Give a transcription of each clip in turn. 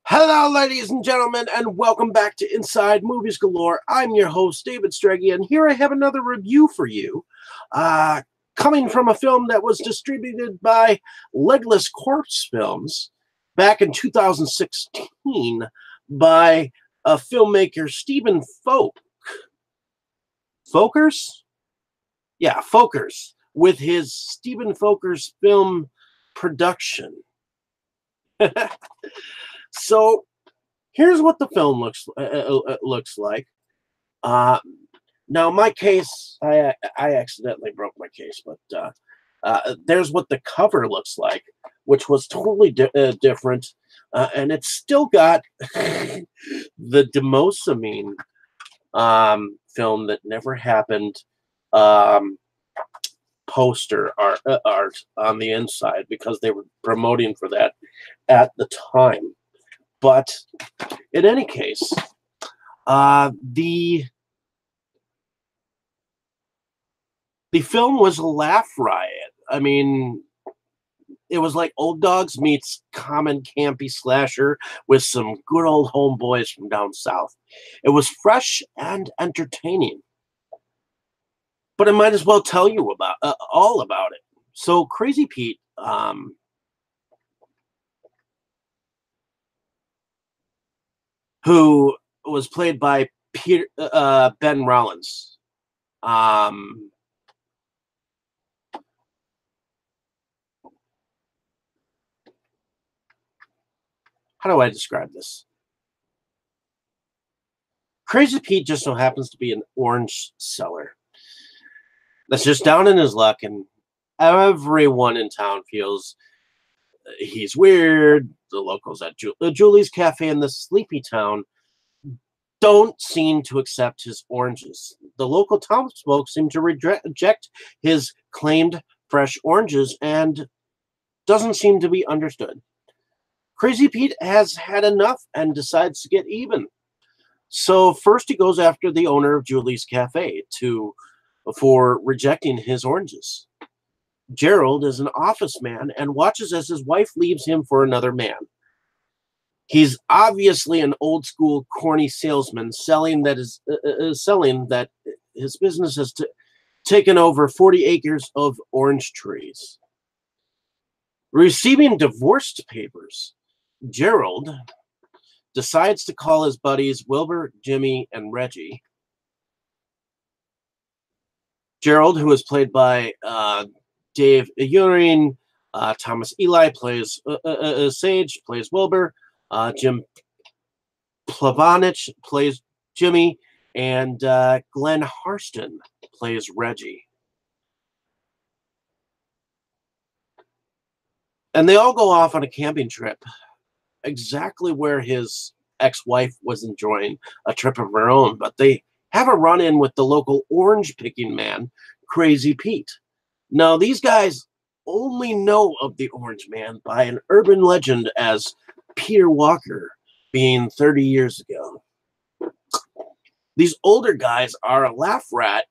Hello, ladies and gentlemen, and welcome back to Inside Movies Galore. I'm your host, David Strege, and here I have another review for you. Uh, Coming from a film that was distributed by Legless Corpse Films back in 2016 by a filmmaker, Stephen Folkers? Yeah, Folkers, with his Stephen Folkers film production. So, here's what the film looks like. Uh, Now, my case, I accidentally broke my case, but there's what the cover looks like, which was totally different, and it's still got the Demosamine film that never happened um, poster art on the inside because they were promoting for that at the time. But in any case, the film was a laugh riot. I mean, it was like Old Dogs meets common campy slasher with some good old homeboys from down south. It was fresh and entertaining, but I might as well tell you about all about it. So Crazy Pete, who was played by Ben Rollins. Um, how do I describe this? Crazy Pete just so happens to be an orange seller that's just down in his luck, and everyone in town feels he's weird. The locals at Julie's Cafe in the sleepy town don't seem to accept his oranges. The local townsfolk seem to reject his claimed fresh oranges and doesn't seem to be understood. Crazy Pete has had enough and decides to get even. So first he goes after the owner of Julie's Cafe for rejecting his oranges. Gerald is an office man and watches as his wife leaves him for another man. He's obviously an old school corny salesman selling that his business has taken over 40 acres of orange trees. Receiving divorce papers, Gerald decides to call his buddies Wilbur, Jimmy, and Reggie. Gerald, who is played by Dave Urine, Thomas Eli plays Sage, plays Wilbur, Jim Plavanich plays Jimmy, and Glenn Harston plays Reggie. And they all go off on a camping trip, exactly where his ex-wife was enjoying a trip of her own, but they have a run-in with the local orange-picking man, Crazy Pete. Now, these guys only know of the Orange Man by an urban legend as Peter Walker being 30 years ago. These older guys are a laugh riot,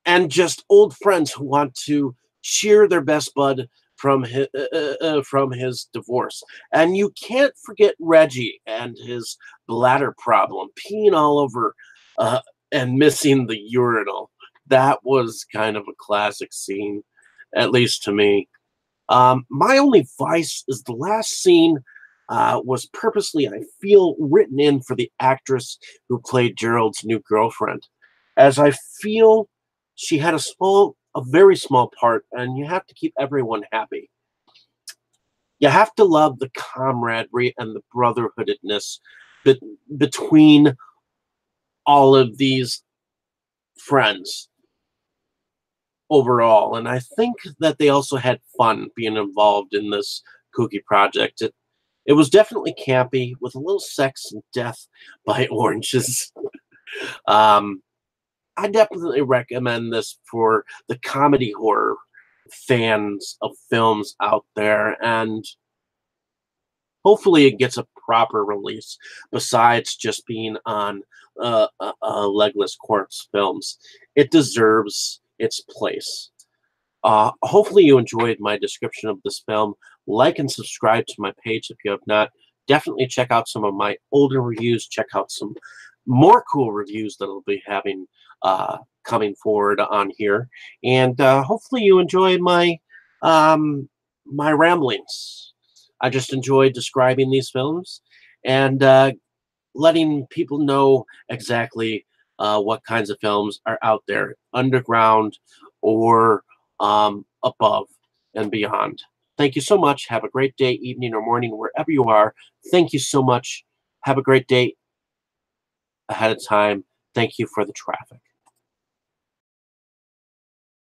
and just old friends who want to cheer their best bud from his divorce. And you can't forget Reggie and his bladder problem, peeing all over and missing the urinal. That was kind of a classic scene, at least to me. My only vice is the last scene was purposely, I feel, written in for the actress who played Gerald's new girlfriend, as I feel she had a very small part, and you have to keep everyone happy. You have to love the camaraderie and the brotherhoodedness between all of these friends overall. And I think that they also had fun being involved in this kooky project. It was definitely campy with a little sex and death by oranges. I definitely recommend this for the comedy horror fans of films out there, and hopefully it gets a proper release besides just being on Legless Corpse Films. It deserves its place. Hopefully you enjoyed my description of this film. Like and subscribe to my page if you have not. Definitely check out some of my older reviews. Check out some more cool reviews that I'll be having coming forward on here. And hopefully you enjoy my ramblings. I just enjoy describing these films and letting people know exactly what kinds of films are out there, underground or above and beyond. Thank you so much. Have a great day, evening, or morning, wherever you are. Thank you so much. Have a great day ahead of time. Thank you for the traffic.